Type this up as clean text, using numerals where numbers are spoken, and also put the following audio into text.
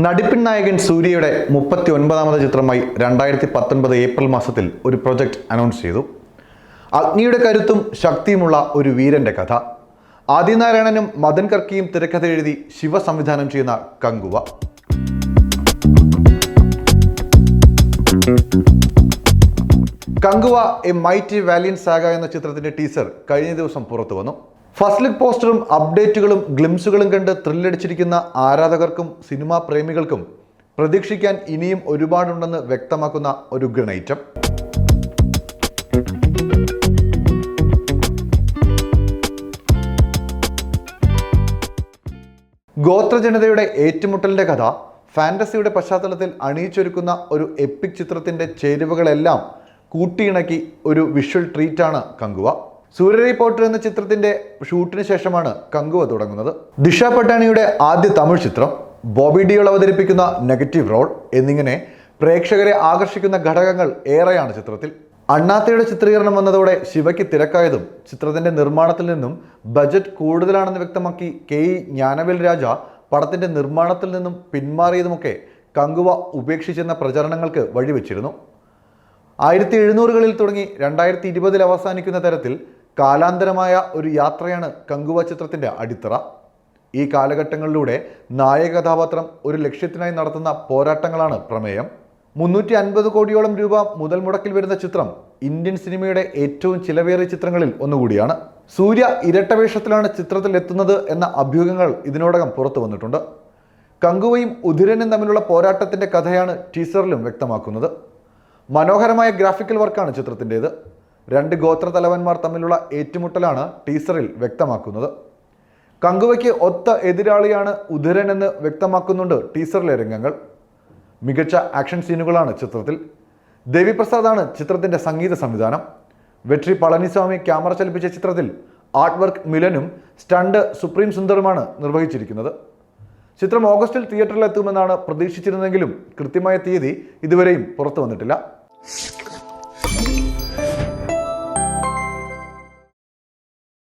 നടിപ്പിൻ നായകൻ സൂര്യയുടെ 39ാമത് ചിത്രമായി 2019 ഏപ്രിൽ മാസത്തിൽ ഒരു പ്രൊജക്റ്റ് അനൗൺസ് ചെയ്തു. അഗ്നിയുടെ കരുത്തും ശക്തിയുമുള്ള ഒരു വീരന്റെ കഥ. ആദിനാരായണനും മദൻ കർക്കിയും തിരക്കഥ എഴുതി ശിവ സംവിധാനം ചെയ്യുന്ന Kanguva. Kanguva A mighty valiant saga എന്ന ചിത്രത്തിന്റെ ടീസർ കഴിഞ്ഞ ദിവസം പുറത്തു വന്നു. ഫസ്റ്റ് ലുക്ക് പോസ്റ്ററും അപ്ഡേറ്റുകളും ഗ്ലിംസുകളും കണ്ട് ത്രില്ലടിച്ചിരിക്കുന്ന ആരാധകർക്കും സിനിമാ പ്രേമികൾക്കും പ്രതീക്ഷിക്കാൻ ഇനിയും ഒരുപാടുണ്ടെന്ന് വ്യക്തമാക്കുന്ന ഒരു ഐറ്റം. ഗോത്രജനതയുടെ ഏറ്റുമുട്ടലിന്റെ കഥ ഫാന്റസിയുടെ പശ്ചാത്തലത്തിൽ അണിയിച്ചൊരുക്കുന്ന ഒരു എപ്പിക് ചിത്രത്തിന്റെ ചേരുവകളെല്ലാം കൂട്ടിയിണക്കി ഒരു വിഷ്വൽ ട്രീറ്റാണ് കങ്കുവ. സൂര്യ റിപ്പോർട്ടർ എന്ന ചിത്രത്തിന്റെ ഷൂട്ടിന് ശേഷമാണ് കങ്കുവ തുടങ്ങുന്നത്. ദിഷ പട്ടാണിയുടെ ആദ്യ തമിഴ് ചിത്രം, ബോബി ഡിയോൾ അവതരിപ്പിക്കുന്ന നെഗറ്റീവ് റോൾ എന്നിങ്ങനെ പ്രേക്ഷകരെ ആകർഷിക്കുന്ന ഘടകങ്ങൾ ഏറെയാണ് ചിത്രത്തിൽ. അണ്ണാത്തയുടെ ചിത്രീകരണം വന്നതോടെ ശിവയ്ക്ക് തിരക്കായതും ചിത്രത്തിന്റെ നിർമ്മാണത്തിൽ നിന്നും ബജറ്റ് കൂടുതലാണെന്ന് വ്യക്തമാക്കി KE ജ്ഞാനവേൽ രാജ പടത്തിന്റെ നിർമ്മാണത്തിൽ നിന്നും പിന്മാറിയതുമൊക്കെ കങ്കുവ ഉപേക്ഷിച്ചെന്ന പ്രചരണങ്ങൾക്ക് വഴിവെച്ചിരുന്നു. 1700കളിൽ തുടങ്ങി 2020 അവസാനിക്കുന്ന തരത്തിൽ കാലാന്തരമായ ഒരു യാത്രയാണ് കങ്കുവ ചിത്രത്തിന്റെ അടിത്തറ. ഈ കാലഘട്ടങ്ങളിലൂടെ നായക കഥാപാത്രം ഒരു ലക്ഷ്യത്തിനായി നടത്തുന്ന പോരാട്ടങ്ങളാണ് പ്രമേയം. 350 കോടിയോളം രൂപ മുതൽ മുടക്കിൽ വരുന്ന ചിത്രം ഇന്ത്യൻ സിനിമയുടെ ഏറ്റവും ചിലവേറിയ ചിത്രങ്ങളിൽ ഒന്നുകൂടിയാണ്. സൂര്യ ഇരട്ടവേഷത്തിലാണ് ചിത്രത്തിൽ എത്തുന്നത് എന്ന അഭ്യൂഹങ്ങൾ ഇതിനോടകം പുറത്തു വന്നിട്ടുണ്ട്. കങ്കുവയും ഉധിരനും തമ്മിലുള്ള പോരാട്ടത്തിന്റെ കഥയാണ് ടീസറിലും വ്യക്തമാക്കുന്നത്. മനോഹരമായ ഗ്രാഫിക്കൽ വർക്കാണ് ചിത്രത്തിൻ്റേത്. 2 ഗോത്ര തലവന്മാർ തമ്മിലുള്ള ഏറ്റുമുട്ടലാണ് ടീസറിൽ വ്യക്തമാക്കുന്നത്. കങ്കുവയ്ക്ക് ഒത്ത എതിരാളിയാണ് ഉധിരൻ എന്ന് വ്യക്തമാക്കുന്നുണ്ട് ടീസറിലെ രംഗങ്ങൾ. മികച്ച ആക്ഷൻ സീനുകളാണ് ചിത്രത്തിൽ. ദേവിപ്രസാദാണ് ചിത്രത്തിന്റെ സംഗീത സംവിധാനം. വെട്രി പളനിസ്വാമി ക്യാമറ ചലിപ്പിച്ച ചിത്രത്തിൽ ആർട്ട് വർക്ക് മിലനും സ്റ്റണ്ട് സുപ്രീം സുന്ദറുമാണ് നിർവഹിച്ചിരിക്കുന്നത്. ചിത്രം ഓഗസ്റ്റിൽ തിയേറ്ററിൽ എത്തുമെന്നാണ് പ്രതീക്ഷിച്ചിരുന്നെങ്കിലും കൃത്യമായ തീയതി ഇതുവരെയും പുറത്തു വന്നിട്ടില്ല.